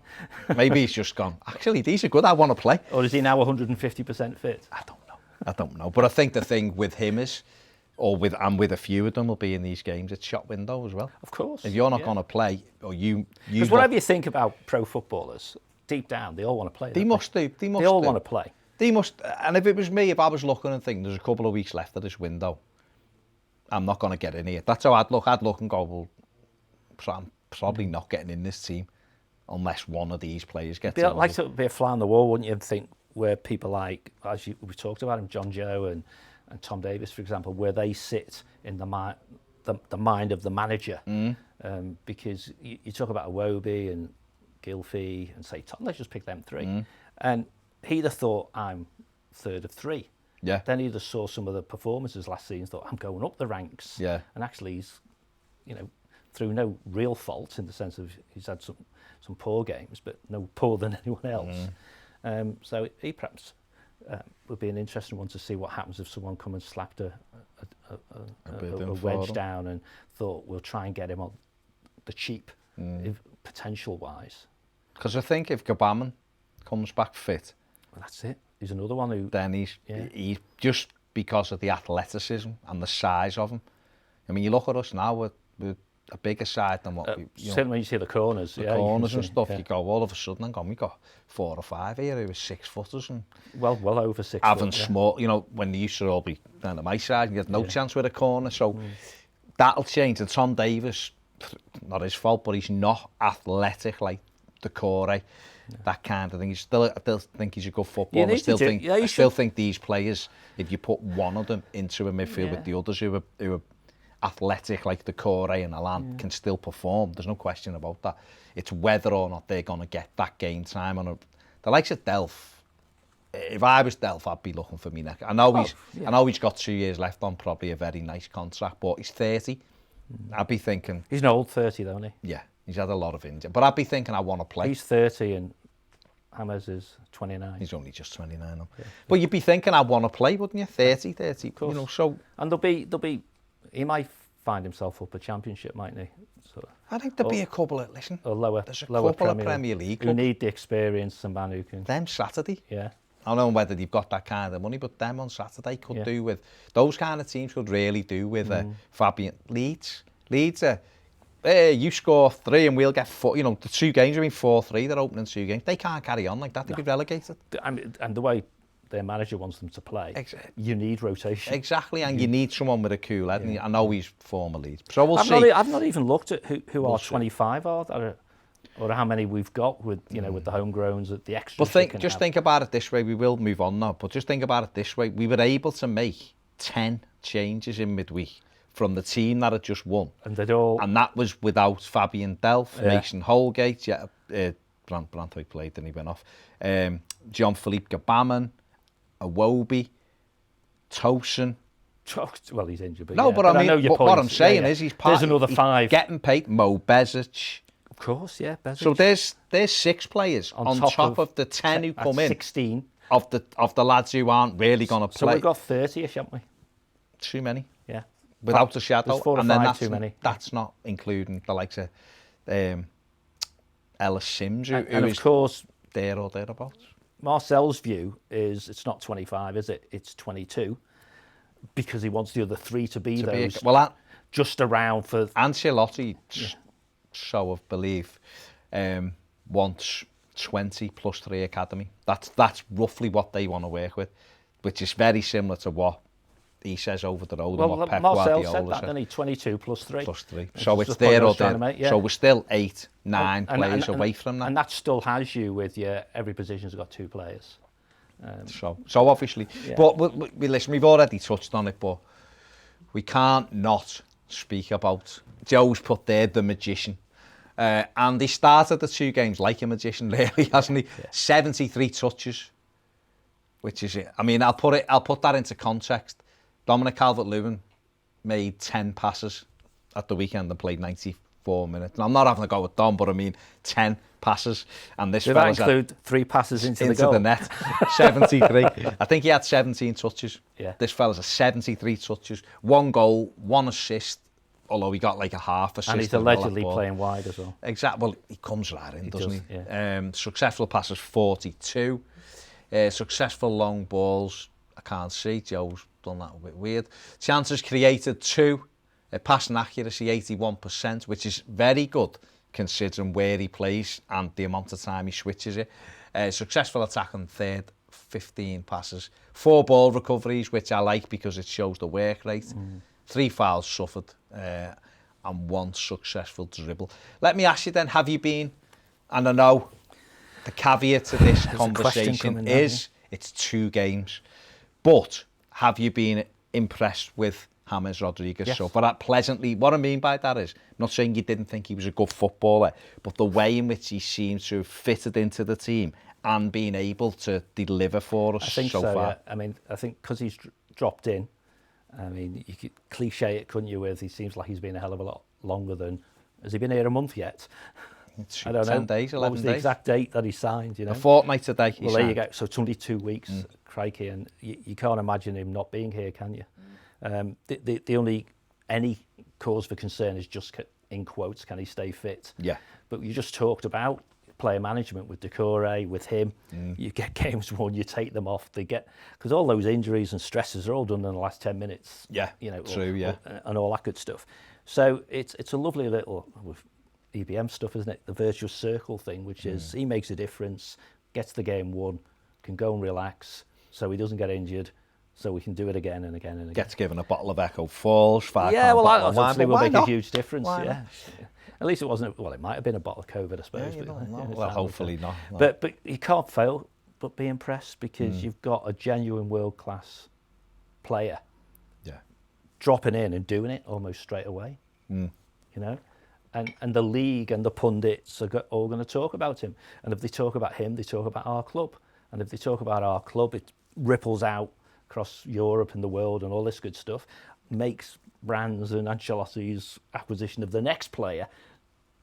Speaker 1: Maybe he's just gone, actually, these are good, I want to play.
Speaker 2: Or is he now 150% fit?
Speaker 1: I don't know. But I think the thing with him is, and with a few of them will be in these games, it's shop window as well.
Speaker 2: Of course.
Speaker 1: If you're not going to play, or you...
Speaker 2: Because whatever you think about pro footballers, deep down, they all want to play.
Speaker 1: They must do.
Speaker 2: They all want to play.
Speaker 1: They must, and if it was me, if I was looking and thinking there's a couple of weeks left of this window, I'm not going to get in here. That's how I'd look. I'd look and go, well, I'm probably not getting in this team unless one of these players gets in.
Speaker 2: Like to be a fly on the wall, wouldn't you think, where people like, as we talked about him, John Joe and Tom Davis, for example, where they sit in the mind of the manager. Because you talk about Iwobi and Gylfi and say, Tom, let's just pick them three. And he'd have thought, I'm third of three.
Speaker 1: Yeah.
Speaker 2: Then he'd have saw some of the performances last season, thought, I'm going up the ranks.
Speaker 1: Yeah.
Speaker 2: And actually he's, you know, through no real fault in the sense of he's had some poor games, but no poorer than anyone else. So he perhaps would be an interesting one to see what happens if someone come and slapped a wedge down and thought, we'll try and get him on the cheap, potential-wise.
Speaker 1: Because I think if Gbamin comes back fit...
Speaker 2: Well, that's it. He's another one who...
Speaker 1: Then he's just because of the athleticism and the size of him. I mean, you look at us now, we're a bigger side than what we...
Speaker 2: Certainly when you see the corners.
Speaker 1: The corners and stuff, you go, all of a sudden, we got 4 or 5 here who were 6-footers and...
Speaker 2: Well over 6
Speaker 1: having small, you know, when they used to all be down at my side, you had no chance with a corner, so that'll change. And Tom Davis, not his fault, but he's not athletic like the core, that kind of thing. I still think he's a good footballer. I still think these players, if you put one of them into a midfield with the others who are athletic like the core and Alan, can still perform. There's no question about that. It's whether or not they're going to get that game time on the likes of Delph. If I was Delph, I'd be looking for me next. I know he's got 2 years left on probably a very nice contract, but he's 30. I'd be thinking...
Speaker 2: He's an old 30 though, isn't he?
Speaker 1: Yeah, he's had a lot of injury. But I'd be thinking I want to play.
Speaker 2: He's 30 and Hammers is 29.
Speaker 1: He's only just 29 now. Yeah. But you'd be thinking I want to play, wouldn't you? 30, of course. You know, so...
Speaker 2: And there'll be... He might find himself up a championship, mightn't he? So,
Speaker 1: I think there'll be a couple of... Listen,
Speaker 2: there's
Speaker 1: a couple of Premier League
Speaker 2: who need the experience, some man who can...
Speaker 1: Them Saturday.
Speaker 2: Yeah.
Speaker 1: I don't know whether they've got that kind of money, but them on Saturday could do with... Those kind of teams could really do with Fabian... Leeds are... Hey, you score 3 and we'll get 4. You know, the 2 games, 4-3, they're opening 2 games. They can't carry on like that. They'd be relegated.
Speaker 2: And the way their manager wants them to play, you need rotation.
Speaker 1: Exactly, and you need someone with a cool head. And I know he's former Leeds. So we'll see.
Speaker 2: I've not even looked at who our 25 are, or how many we've got with, you know, with the homegrowns, at the extras.
Speaker 1: But think about it this way. We will move on now, but just think about it this way. We were able to make 10 changes in midweek from the team that had just won. And that was without Fabian Delph, Mason Holgate, Branthwaite played, then he went off. Jean-Philippe Gbamin, Iwobi, Tosin.
Speaker 2: Well, he's injured, but
Speaker 1: no, but I mean, what I'm saying is he's part.
Speaker 2: There's another 5
Speaker 1: getting paid. Mo Bezic.
Speaker 2: Of course, yeah. Bezic.
Speaker 1: So there's 6 players on top of the 10 who come in.
Speaker 2: 16
Speaker 1: of the lads who aren't really going to play.
Speaker 2: So we've got 30ish, haven't we?
Speaker 1: Too many.
Speaker 2: Yeah.
Speaker 1: Without a shadow.
Speaker 2: There's 4 or 5 too many.
Speaker 1: That's not including the likes of Ellis Sims, who
Speaker 2: and
Speaker 1: is
Speaker 2: of course
Speaker 1: there or thereabouts.
Speaker 2: Marcel's view is it's not 25, is it? It's 22, because he wants the other 3 to be those. Just around for
Speaker 1: Ancelotti. Show of belief, wants 20 plus 3 academy. That's roughly what they want to work with, which is very similar to what he says over the road.
Speaker 2: Well,
Speaker 1: and what Pep
Speaker 2: Marcel
Speaker 1: Guardiola
Speaker 2: said that, didn't he? 22 plus 3.
Speaker 1: Plus 3. So it's there or there. So we're still 8, 9 players away from that.
Speaker 2: And that still has you with every position's got 2 players.
Speaker 1: So obviously, but we listen, we've already touched on it, but we can't not speak about, Joe's put there, the magician. And he started the 2 games like a magician, really, hasn't he? Yeah. 73 touches, which is it. I mean, I'll put that into context. Dominic Calvert-Lewin made 10 passes at the weekend and played 94 minutes. Now, I'm not having a go at Dom, but I mean 10 passes. And this
Speaker 2: Did that include 3 passes into the goal?
Speaker 1: The net, 73. I think he had 17 touches.
Speaker 2: Yeah.
Speaker 1: This fella's a 73 touches, 1 goal, 1 assist, although he got like a half assist.
Speaker 2: And he's allegedly playing wide as well.
Speaker 1: Exactly. Well, he comes right in, doesn't he?
Speaker 2: Yeah.
Speaker 1: Successful passes, 42. Successful long balls, I can't see. Joe's done that a bit weird. Chances created, 2. Passing accuracy, 81%, which is very good considering where he plays and the amount of time he switches it. Successful attack on third, 15 passes. 4 ball recoveries, which I like because it shows the work rate. 3 fouls suffered and 1 successful dribble. Let me ask you then, have you been, and I know the caveat to this conversation is it's 2 games, but have you been impressed with James Rodríguez?
Speaker 2: Yes.
Speaker 1: So for that pleasantly, what I mean by that is, I'm not saying you didn't think he was a good footballer, but the way in which he seems to have fitted into the team and been able to deliver for us so far.
Speaker 2: Yeah. I mean, I think because he's dropped in, I mean, you could cliche it, couldn't you, with he seems like he's been a hell of a lot longer than, has he been here a month yet? I don't know.
Speaker 1: 10 days, 11 days.
Speaker 2: What was the exact date that he signed, you know?
Speaker 1: A fortnight today.
Speaker 2: Well, there you go. So it's only 2 weeks, crikey, and you can't imagine him not being here, can you? The only, any cause for concern is just, in quotes, can he stay fit?
Speaker 1: Yeah.
Speaker 2: But you just talked about player management with Decore, with him. You get games won, you take them off. They get, because all those injuries and stresses are all done in the last 10 minutes.
Speaker 1: Yeah,
Speaker 2: you know,
Speaker 1: true,
Speaker 2: and all that good stuff. So it's a lovely little, with EBM stuff, isn't it? The virtuous circle thing, which is he makes a difference, gets the game won, can go and relax, so he doesn't get injured. So we can do it again and again and again.
Speaker 1: Gets given a bottle of Echo Falls, 5
Speaker 2: yeah, well, that
Speaker 1: obviously
Speaker 2: will make a huge difference.
Speaker 1: Why
Speaker 2: yeah. At least it wasn't. Well, it might have been a bottle of COVID, I suppose.
Speaker 1: Yeah,
Speaker 2: but,
Speaker 1: well, hopefully not. No.
Speaker 2: But you can't fail but be impressed because you've got a genuine world class player.
Speaker 1: Yeah.
Speaker 2: Dropping in and doing it almost straight away. You know, and the league and the pundits are all going to talk about him. And if they talk about him, they talk about our club. And if they talk about our club, it ripples out across Europe and the world and all this good stuff, makes Brands and Ancelotti's acquisition of the next player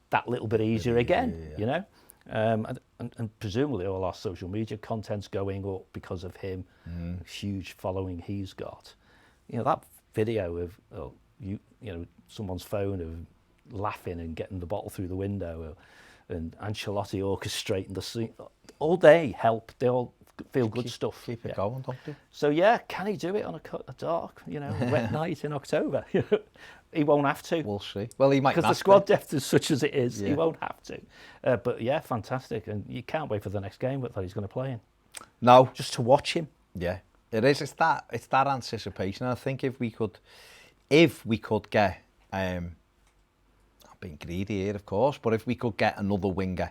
Speaker 2: that little bit easier again, you know? And presumably all our social media content's going up because of him, huge following he's got. You know, that video of, you know, someone's phone of laughing and getting the bottle through the window and Ancelotti orchestrating the scene, all they help, they all feel good stuff.
Speaker 1: Keep it going, don't they?
Speaker 2: So yeah, can he do it on a dark, you know, wet night in October? He won't have to.
Speaker 1: We'll see. Well, he might not.
Speaker 2: Because the squad depth is such as it is, he won't have to. But yeah, fantastic, and you can't wait for the next game that he's going to play in.
Speaker 1: No,
Speaker 2: just to watch him.
Speaker 1: Yeah, it is. It's that anticipation. And I think if we could get, I'm being greedy here, of course, but if we could get another winger,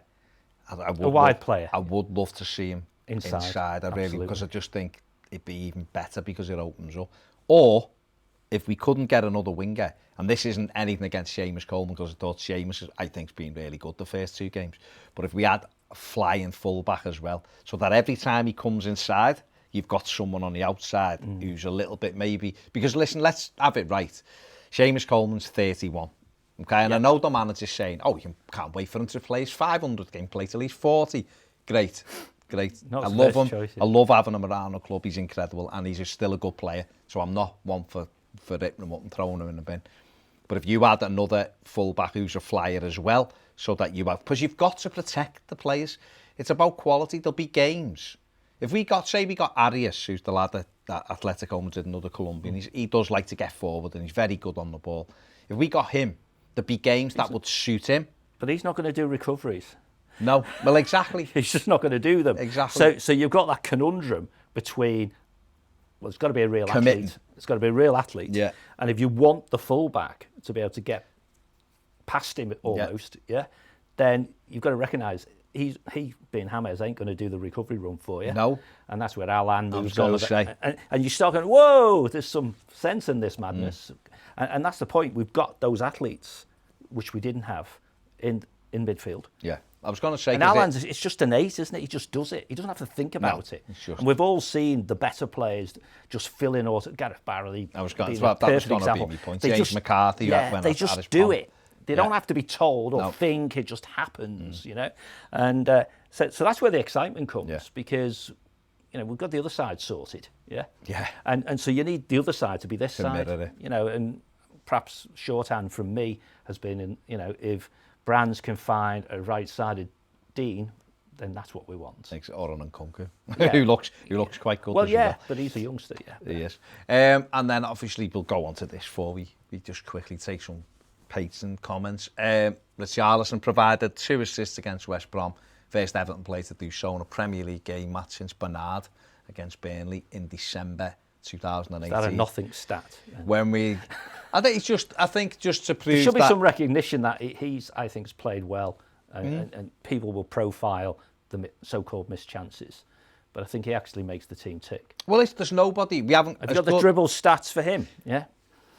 Speaker 1: I would
Speaker 2: a wide player,
Speaker 1: I would love to see him inside. I really, because I just think it'd be even better because it opens up. Or if we couldn't get another winger, and this isn't anything against Seamus Coleman, because I thought Seamus, I think, has been really good the first 2 games. But if we had a flying fullback as well, so that every time he comes inside, you've got someone on the outside who's a little bit maybe, because listen, let's have it right. Seamus Coleman's 31. Okay, and I know the manager's saying, you can't wait for him to play his 500 game play till he's 40. Great. I love him.
Speaker 2: Choice,
Speaker 1: I love having him around the club. He's incredible, and he's still a good player. So I'm not one for ripping him up and throwing him in the bin. But if you had another fullback who's a flyer as well, so that you have, because you've got to protect the players. It's about quality. There'll be games. If we got Arias, who's the lad that Atletico Madrid, another Colombian, he does like to get forward and he's very good on the ball. If we got him, there'd be games that would suit him.
Speaker 2: But he's not going to do recoveries.
Speaker 1: No, well, exactly.
Speaker 2: He's just not going to do them.
Speaker 1: Exactly.
Speaker 2: So you've got that conundrum between, well, it's got to be a real athlete. It's got to be a real athlete.
Speaker 1: Yeah.
Speaker 2: And if you want the fullback to be able to get past him almost, then you've got to recognise he being James ain't going to do the recovery run for you.
Speaker 1: No.
Speaker 2: And that's where Alan
Speaker 1: I was going to say.
Speaker 2: And you start going, whoa, there's some sense in this madness. And that's the point. We've got those athletes, which we didn't have in midfield.
Speaker 1: Yeah. I was going to say...
Speaker 2: And Alan's, it's just innate, isn't it? He just does it. He doesn't have to think about it.
Speaker 1: Just...
Speaker 2: And we've all seen the better players just fill in auto. Gareth Barry.
Speaker 1: That was going to be my point. James McCarthy.
Speaker 2: Yeah, they just do it. They don't have to be told or think. It just happens, you know. And so that's where the excitement comes because, you know, we've got the other side sorted. Yeah. And so you need the other side to be this side. You know, and perhaps shorthand from me has been, you know, if Brands can find a right-sided Dean, then that's what we want.
Speaker 1: Or an Nkunku, who looks quite good.
Speaker 2: Well, but he's a youngster,
Speaker 1: He is. And then obviously we'll go on to this before we just quickly take some patron comments. Richarlison provided 2 assists against West Brom. First Everton player to do so in a Premier League game match since Bernard against Burnley in December 2018.
Speaker 2: Is that a nothing stat?
Speaker 1: When we... I think just to prove
Speaker 2: there should be some recognition that he's played well, and people will profile the so-called missed chances, but I think he actually makes the team tick.
Speaker 1: Well, there's nobody. We haven't.
Speaker 2: Have you got the dribble stats for him? Yeah,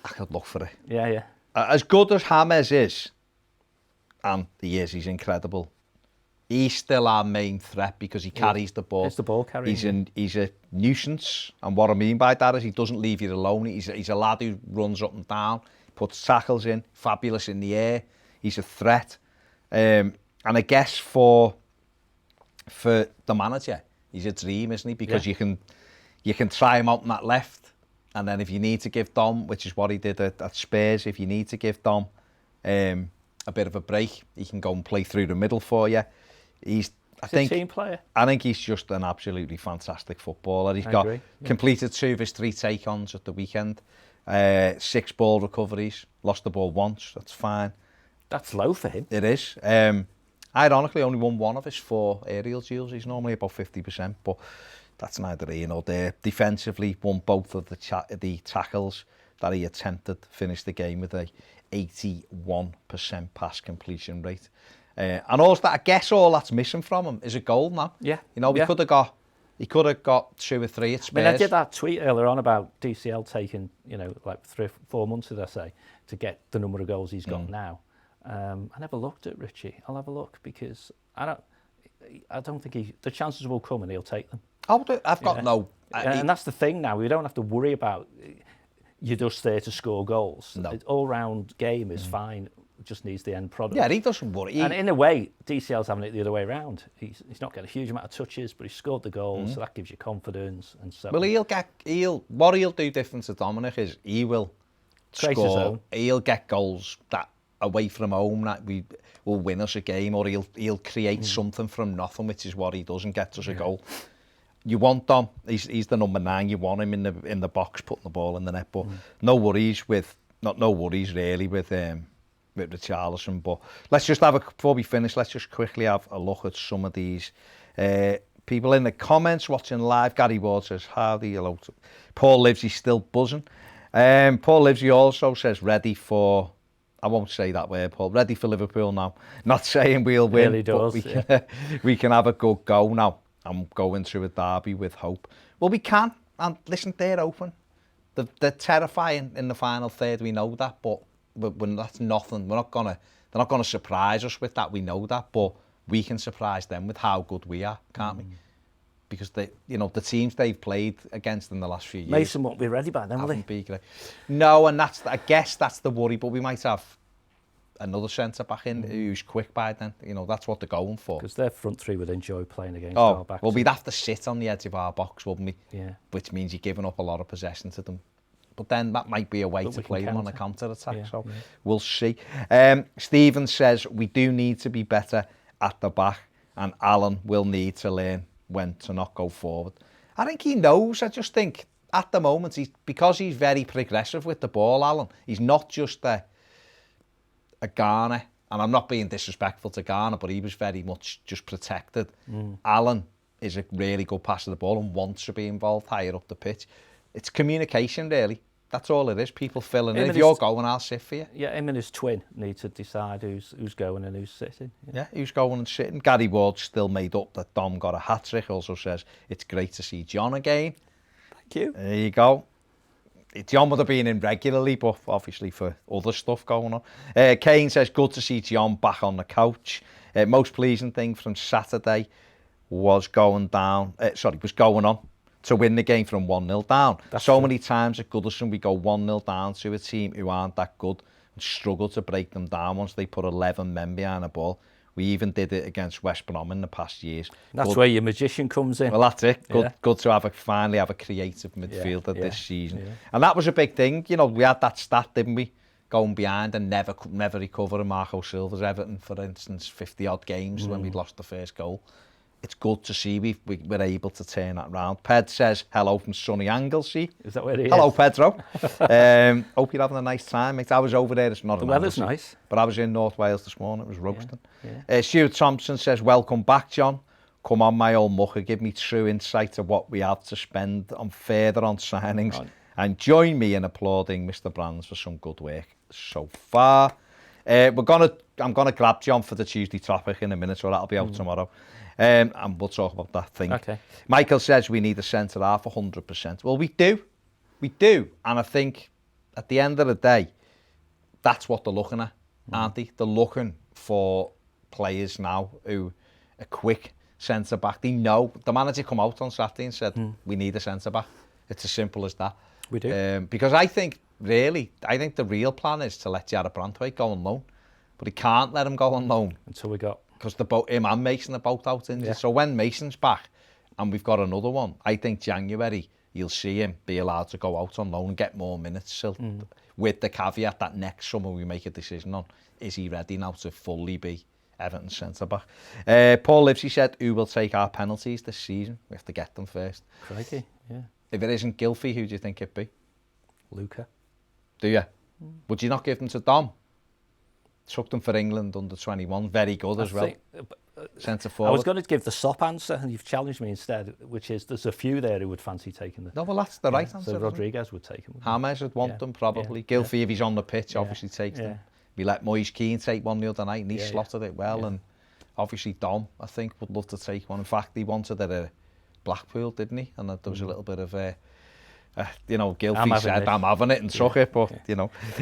Speaker 1: I could look for it.
Speaker 2: Yeah.
Speaker 1: As good as James is, and he's incredible. He's still our main threat because he carries the ball.
Speaker 2: It's the ball carrying.
Speaker 1: He's a nuisance, and what I mean by that is he doesn't leave you alone. He's a lad who runs up and down, puts tackles in, fabulous in the air. He's a threat, and I guess for the manager, he's a dream, isn't he? Because you can try him out on that left, and then if you need to give Dom, which is what he did at Spurs, if you need to give Dom a bit of a break, he can go and play through the middle for you. He's a team player. I think he's just an absolutely fantastic footballer. He's completed 2 of his 3 take-ons at the weekend. 6 ball recoveries. Lost the ball once. That's fine.
Speaker 2: That's low for him.
Speaker 1: It is. Ironically, only won 1 of his 4 aerial duels. He's normally about 50%, but that's neither here nor there. Defensively, won both of the tackles that he attempted. Finished the game with a 81% pass completion rate. And also, I guess all that's missing from him is a goal now.
Speaker 2: Yeah.
Speaker 1: You know, he could have got 2 or 3 at Spurs.
Speaker 2: I mean, I did that tweet earlier on about DCL taking, you know, like 3 or 4 months, did I say, to get the number of goals he's got now. I never looked at Richie. I'll have a look because I don't think the chances will come and he'll take them.
Speaker 1: I've got no...
Speaker 2: and that's the thing now. We don't have to worry about you're just there to score goals.
Speaker 1: No.
Speaker 2: The all-round game is fine. It just needs the end product.
Speaker 1: Yeah, he doesn't worry.
Speaker 2: And in a way, DCL's having it the other way around. He's not getting a huge amount of touches, but he's scored the goals, so that gives you confidence. And so.
Speaker 1: Well, what he'll do different to Dominic is he will score. He'll get goals that away from home that will win us a game, or he'll create something from nothing, which is what he does and gets us a goal. You want Dom. He's the number 9. You want him in the box, putting the ball in the net. But no worries really with Richarlison. But let's just before we finish, let's just quickly have a look at some of these people in the comments watching live. Gary Ward says, howdy, hello. Paul Livesey's still buzzing. Paul Livesey also says, ready for... I won't say that word, Paul. Ready for Liverpool now. Not saying we'll win,
Speaker 2: really does,
Speaker 1: but we can have a good go now. I'm going through a derby with hope. Well, we can. And listen, they're open. They're terrifying in the final third. We know that, but that's nothing. They're not gonna surprise us with that. We know that, but we can surprise them with how good we are, can't we? Because the teams they've played against in the last few years.
Speaker 2: Mason won't be ready by then, will he?
Speaker 1: No, and I guess that's the worry. But we might have another centre back in who's quick by then. You know, that's what they're going for.
Speaker 2: Because their front 3 would enjoy playing against our backs.
Speaker 1: Well, we'd have to sit on the edge of our box, wouldn't we?
Speaker 2: Yeah.
Speaker 1: Which means you're giving up a lot of possession to them. But then that might be a way to play them on a counter-attack. So we'll see. Stephen says, we do need to be better at the back, and Alan will need to learn when to not go forward. I think he knows. I just think at the moment, because he's very progressive with the ball, Alan, he's not just a Garner, and I'm not being disrespectful to Garner, but he was very much just protected. Alan is a really good passer of the ball and wants to be involved higher up the pitch. It's communication, really. That's all it is. People filling in. If you're going, I'll sit for you.
Speaker 2: Yeah, him and his twin need to decide who's going and who's sitting.
Speaker 1: Yeah, who's going and sitting. Gary Ward still made up that Dom got a hat-trick. Also says, it's great to see John again.
Speaker 2: Thank you.
Speaker 1: There you go. John would have been in regularly, but obviously for other stuff going on. Keane says, good to see John back on the couch. Most pleasing thing from Saturday was going on to win the game from 1-0 down.
Speaker 2: That's
Speaker 1: so
Speaker 2: true.
Speaker 1: many times at Goodison we go 1-0 down to a team who aren't that good and struggle to break them down once they put 11 men behind the ball. We even did it against West Brom in the past years.
Speaker 2: That's where your magician comes in.
Speaker 1: Well, that's it. Good to finally have a creative midfielder this season. Yeah. And that was a big thing. You know, we had that stat, didn't we? Going behind and never recover. And Marco Silva's Everton, for instance, 50-odd games when we lost the first goal. It's good to see we were able to turn that round. Ped says, hello from sunny Anglesey.
Speaker 2: Is that where he is?
Speaker 1: Hello, Pedro. Hope you're having a nice time, mate. I was over there. It's not
Speaker 2: the weather's nice.
Speaker 1: But I was in North Wales this morning. It was roasting.
Speaker 2: Yeah.
Speaker 1: Stuart Thompson says, welcome back, John. Come on, my old mucker. Give me true insight of what we have to spend on further on signings. Right. And join me in applauding Mr. Brands for some good work so far. I'm gonna grab John for the Tuesday topic in a minute, so that'll be out tomorrow. And we'll talk about that thing.
Speaker 2: Okay.
Speaker 1: Michael says we need a centre-half 100%. Well, we do. And I think at the end of the day, that's what they're looking at, aren't they? They're looking for players now who are quick centre-back. They know. The manager come out on Saturday and said, we need a centre-back. It's as simple as that.
Speaker 2: We do.
Speaker 1: Because I think the real plan is to let Jarrod Brandtway go on loan. But he can't let him go on loan.
Speaker 2: Until we got...
Speaker 1: Because him and Mason are both out injured. Yeah. So when Mason's back and we've got another one, I think January you'll see him be allowed to go out on loan and get more minutes. So with the caveat that next summer we make a decision on, is he ready now to fully be Everton's centre-back? Paul Livesey said, who will take our penalties this season? We have to get them first.
Speaker 2: Crikey, yeah.
Speaker 1: If it isn't Gylfi, who do you think it'd be?
Speaker 2: Luca.
Speaker 1: Do you? Would you not give them to Dom? Took them for England under 21, very good as well. Centre forward.
Speaker 2: I was going to give the SOP answer, and you've challenged me instead, which is there's a few there who would fancy taking them.
Speaker 1: No, well, that's the right answer.
Speaker 2: So Rodríguez would take them.
Speaker 1: James would want them, probably. Gylfi, if he's on the pitch, obviously takes them. We let Moise Keane take one the other night, and he slotted it well. And obviously Dom, I think, would love to take one. In fact, he wanted it at Blackpool, didn't he? And there was a little bit of Gylfi said, I'm having it, and took it, but,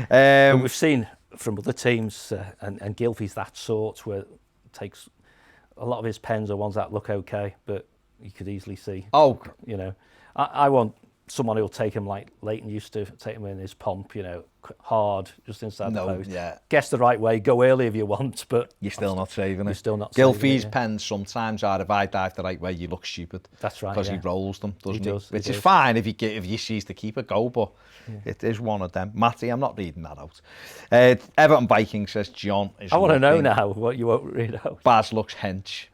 Speaker 2: But we've seen from other teams, and Gylfi's that sort where it takes a lot of his pens are ones that look okay, but you could easily see.
Speaker 1: Oh,
Speaker 2: I want someone who'll take him like Leighton used to take him in his pomp, hard, just inside the post. Yeah. Guess the right way, go early if you want, but
Speaker 1: you're still not saving it.
Speaker 2: You're still not
Speaker 1: Gylfi's
Speaker 2: saving it,
Speaker 1: pens sometimes are, if I dive the right way, you look stupid.
Speaker 2: That's right.
Speaker 1: Because he rolls them, doesn't he? Which is
Speaker 2: does.
Speaker 1: fine if you sees the keeper go, but it is one of them. Matty, I'm not reading that out. Everton Viking says John is
Speaker 2: I want to know now what you won't read out.
Speaker 1: Baz looks hench.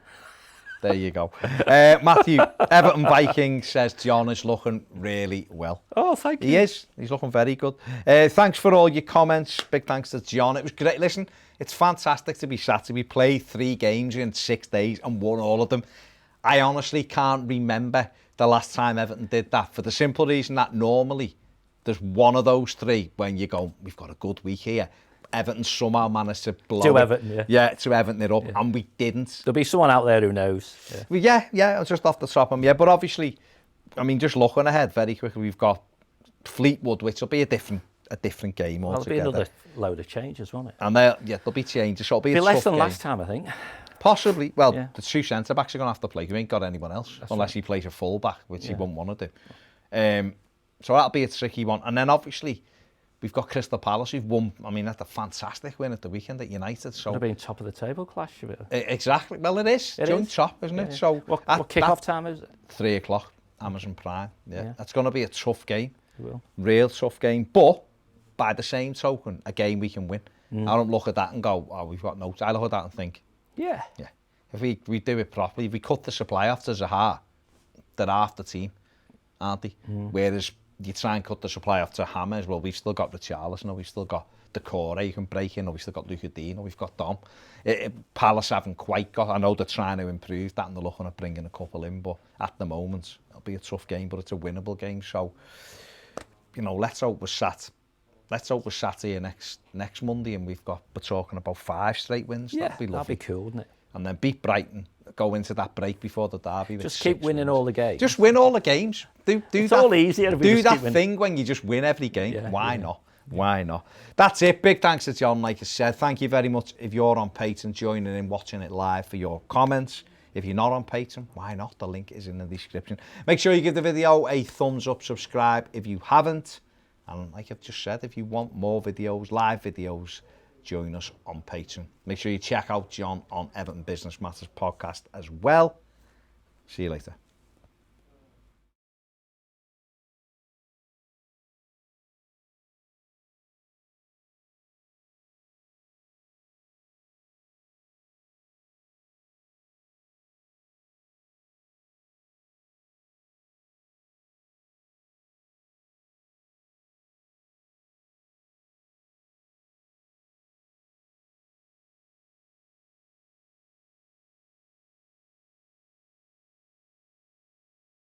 Speaker 1: There you go. Matthew, Everton Viking says John is looking really well.
Speaker 2: Oh, thank you.
Speaker 1: He is. He's looking very good. Thanks for all your comments. Big thanks to John. It was great. Listen, it's fantastic to be Saturday. We played 3 games in 6 days and won all of them. I honestly can't remember the last time Everton did that, for the simple reason that normally there's one of those 3 when you go, we've got a good week here. Everton somehow managed to blow
Speaker 2: to Everton,
Speaker 1: to Everton it up, and we didn't.
Speaker 2: There'll be someone out there who knows.
Speaker 1: Yeah, just off the top of them. Yeah, but obviously, I mean, just looking ahead very quickly, we've got Fleetwood, which will be a different game altogether.
Speaker 2: It'll be another load of changes, won't it?
Speaker 1: And there'll be changes. So it'll be a
Speaker 2: less than
Speaker 1: game.
Speaker 2: Last time, I think.
Speaker 1: Possibly. Well, the 2 centre backs are going to have to play. You ain't got anyone else unless he plays a full back, which he won't want to do. So that'll be a tricky one. And then obviously, we've got Crystal Palace, who've won. I mean, that's a fantastic win at the weekend at United. So
Speaker 2: it'll be top of the table clash.
Speaker 1: Exactly. Well, it is. Joint top, isn't it?
Speaker 2: Yeah.
Speaker 1: So
Speaker 2: what kick-off time is it?
Speaker 1: 3 o'clock, Amazon Prime. Yeah. That's going to be a tough game.
Speaker 2: It will.
Speaker 1: Real tough game. But by the same token, a game we can win. I don't look at that and go, oh, we've got no. I look at that and think, yeah. If we do it properly, if we cut the supply off to Zaha, they're half the team, aren't they? Whereas you try and cut the supply off to James, well, we've still got Richarlison, we've still got Decore you can break in, or we've still got Luca Dean, or we've got Dom. Palace haven't quite got, I know they're trying to improve that and they're looking at bringing a couple in, but at the moment, it'll be a tough game, but it's a winnable game. So, let's hope we're sat here next Monday and we're talking about 5 straight wins.
Speaker 2: Yeah,
Speaker 1: that'd be lovely.
Speaker 2: That'd be cool, wouldn't it?
Speaker 1: And then beat Brighton, go into that break before the derby.
Speaker 2: Just keep winning all the games.
Speaker 1: Just win all the games.
Speaker 2: It's all easier if we
Speaker 1: do
Speaker 2: just
Speaker 1: that
Speaker 2: keep winning.
Speaker 1: thing when you just win every game.
Speaker 2: Yeah,
Speaker 1: Why
Speaker 2: yeah.
Speaker 1: not? Why not? That's it. Big thanks to John, like I said. Thank you very much if you're on Patreon, joining in, watching it live, for your comments. If you're not on Patreon, why not? The link is in the description. Make sure you give the video a thumbs up, subscribe if you haven't. And like I've just said, if you want more videos, live videos, join us on Patreon. Make sure you check out John on Everton Business Matters podcast as well. See you later.